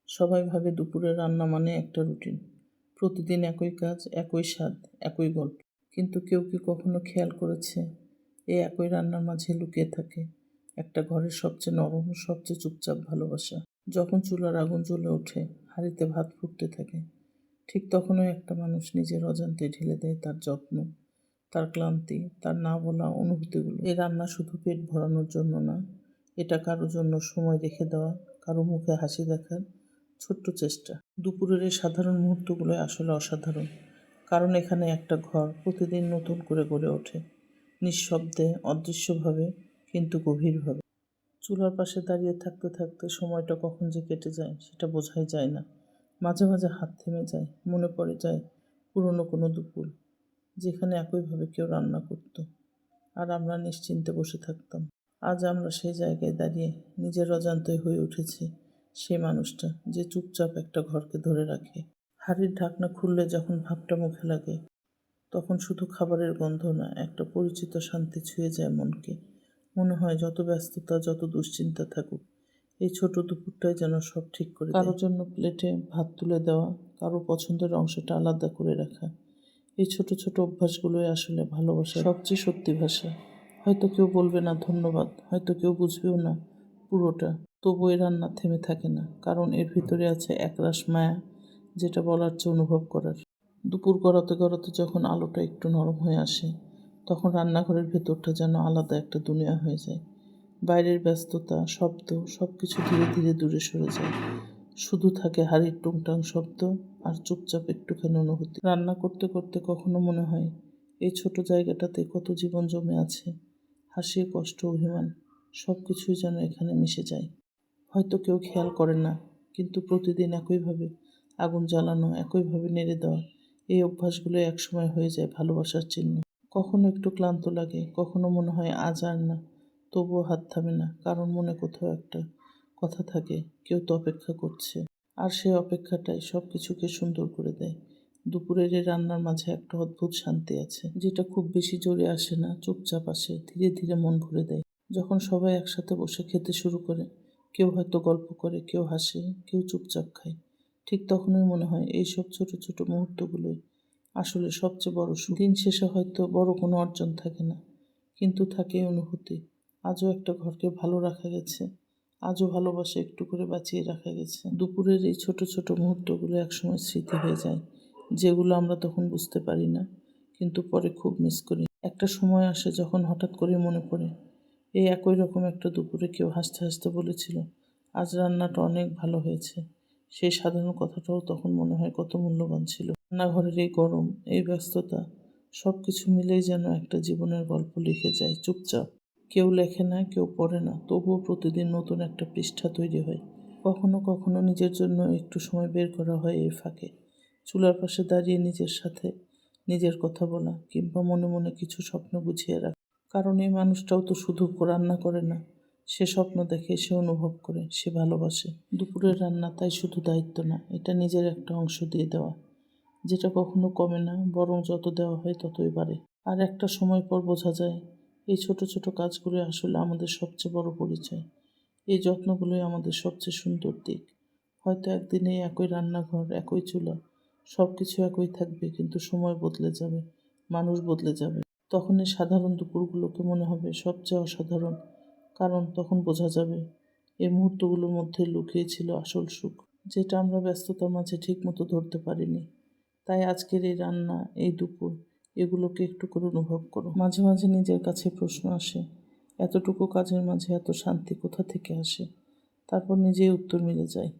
সবাই ভাবে দুপুরের রান্না মানে একটা রুটিন, প্রতিদিন একই কাজ, একই স্বাদ, একই গল্প। কিন্তু কেউ কি কখনো খেয়াল করেছে এই একই রান্নার মাঝে লুকিয়ে থাকে একটা ঘরের সবচেয়ে নরম, সবচেয়ে চুপচাপ ভালোবাসা। যখন চুলার আগুন জ্বলে ওঠে, হাঁড়িতে ভাত ফুটতে থাকে, ঠিক তখনই একটা মানুষ নিজের অজান্তে ঢেলে দেয় তার যত্ন, তার ক্লান্তি, তার না বলা অনুভূতিগুলো। এই রান্না শুধু পেট ভরানোর জন্য না, এটা কারো জন্য সময় রেখে দেওয়া, কারো মুখে হাসি দেখার ছোট্ট চেষ্টা। দুপুরের এই সাধারণ মুহূর্তগুলোই আসলে অসাধারণ, কারণ এখানে একটা ঘর প্রতিদিন নতুন করে গড়ে ওঠে, নিঃশব্দে, অদৃশ্যভাবে, কিন্তু গভীরভাবে। চুলার পাশে দাঁড়িয়ে থাকতে থাকতে সময়টা কখন যে কেটে যায় সেটা বোঝাই যায় না। মাঝে মাঝে হাত থেমে যায়, মনে পড়ে যায় পুরনো কোনো দুপুর, যেখানে একইভাবে কেউ রান্না করত আর আমরা নিশ্চিন্তে বসে থাকতাম। আজ আমরা সেই জায়গায় দাঁড়িয়ে নিজের অজান্তে হয়ে উঠেছি সে মানুষটা যে চুপচাপ একটা ঘরকে ধরে রাখে। হাঁড়ির ঢাকনা খুললে যখন ভাবটা মুখে লাগে, তখন শুধু খাবারের গন্ধ না, একটা পরিচিত শান্তি ছুঁয়ে যায় মনকে। মনে হয় যত ব্যস্ততা, যত দুশ্চিন্তা থাকুক, এই ছোট দুপুরটাই যেন সব ঠিক করে দেয়। কারোর জন্য প্লেটে ভাত তুলে দেওয়া, কারো পছন্দের অংশটা আলাদা করে রাখা, এই ছোট ছোট অভ্যাসগুলোই আসলে ভালোবাসার সবচেয়ে সত্যি ভাষা। হয়তো কেউ বলবে না ধন্যবাদ, হয়তো কেউ বুঝবেও না পুরোটা, তবু এই রান্না থেমে থাকে না, কারণ এর ভিতরে আছে একরাশ মায়া, যেটা বলার চেয়ে অনুভব করার। দুপুর গড়াতে গড়াতে যখন আলোটা একটু নরম হয়ে আসে, তখন রান্নাঘরের ভেতরটা যেন আলাদা একটা দুনিয়া হয়ে যায়। বাইরের ব্যস্ততা, শব্দ, সব কিছু ধীরে ধীরে দূরে সরে যায়। শুধু থাকে হাড়ির টুংটাং শব্দ আর চুপচাপ একটুখানি অনুভূতি। রান্না করতে করতে কখনো মনে হয় এই ছোট জায়গাটাতে কত জীবন জমে আছে, হাসি, কষ্ট, অভিমান, সব কিছুই যেন এখানে মিশে যায়। হয়তো কেউ খেয়াল করে না, কিন্তু প্রতিদিন একইভাবে আগুন জ্বালানো, একইভাবে নেড়ে দেওয়া, এই অভ্যাসগুলো একসময় হয়ে যায় ভালোবাসার চিহ্ন। কখনো একটু ক্লান্ত লাগে, কখনো মনে হয় আজ আর না, তবুও হাত থামে না, কারণ মনে কোথাও একটা কথা থাকে, কেউ তো অপেক্ষা করছে। আর সেই অপেক্ষাটাই সব কিছুকে সুন্দর করে দেয়। দুপুরের এই রান্নার মাঝে একটা অদ্ভুত শান্তি আছে, যেটা খুব বেশি জোরে আসে না, চুপচাপ আসে, ধীরে ধীরে মন ভরে দেয়। যখন সবাই একসাথে বসে খেতে শুরু করে, কেউ হয়তো গল্প করে, কেউ হাসে, কেউ চুপচাপ খায়, ঠিক তখনই মনে হয় এইসব ছোট ছোট মুহূর্তগুলোই আসলে সবচেয়ে বড় সুখ। দিন শেষে হয়তো বড় কোনো অর্জন থাকে না, কিন্তু থাকে অনুভূতি। আজও একটা ঘরকে ভালো রাখা গেছে, আজও ভালোবাসা একটু করে বাঁচিয়ে রাখা গেছে। দুপুরের এই ছোট ছোট মুহূর্তগুলো একসময় স্মৃতি হয়ে যায়, যেগুলো আমরা তখন বুঝতে পারি না, কিন্তু পরে খুব মিস করি। একটা সময় আসে যখন হঠাৎ করে মনে পড়ে এই একই রকম একটা দুপুরে কেউ হাসতে হাসতে বলেছিল, আজ রান্নাটা অনেক ভালো হয়েছে। সেই সাধারণ কথাটাও তখন মনে হয় কত মূল্যবান ছিল। রান্নাঘরের এই গরম, এই ব্যস্ততা, সব কিছু মিলেই যেন একটা জীবনের গল্প লিখে যায় চুপচাপ। কেউ লেখে না, কেউ পড়ে না, তবুও প্রতিদিন নতুন একটা পৃষ্ঠা তৈরি হয়। কখনো কখনো নিজের জন্য একটু সময় বের করা হয় এই ফাঁকে, চুলার পাশে দাঁড়িয়ে নিজের সাথে নিজের কথা বলা, কিংবা মনে মনে কিছু স্বপ্ন গুছিয়ে রাখা। কারণ এই মানুষটাও তো শুধু রান্না করে না, সে স্বপ্ন দেখে, সে অনুভব করে, সে ভালোবাসে। দুপুরের রান্না তাই শুধু দায়িত্ব না, এটা নিজের একটা অংশ দিয়ে দেওয়া, যেটা কখনো কমে না, বরং যত দেওয়া হয় ততই বাড়ে। আর একটা সময় পর বোঝা যায় এই ছোট ছোট কাজগুলো আসলে আমাদের সবচেয়ে বড় পরিচয়। এই যত্নগুলোই আমাদের সবচেয়ে সুন্দর দিক। হয়তো একদিনে একই রান্নাঘর, একই চুলা, সব কিছু একই থাকবে, কিন্তু সময় বদলে যাবে, মানুষ বদলে যাবে। তখন এই সাধারণ দুপুরগুলোকে মনে হবে সবচেয়ে অসাধারণ, কারণ তখন বোঝা যাবে এই মুহূর্তগুলোর মধ্যে লুকিয়ে ছিল আসল সুখ, যেটা আমরা ব্যস্ততার মাঝে ঠিক মতো ধরতে পারিনি। তাই আজকের এই রান্না, এই দুপুর, এগুলোকে একটু করে অনুভব করো। মাঝে মাঝে নিজের কাছে প্রশ্ন আসে, এতটুকু কাজের মাঝে এত শান্তি কোথা থেকে আসে? তারপর নিজেই উত্তর মিলে যায়।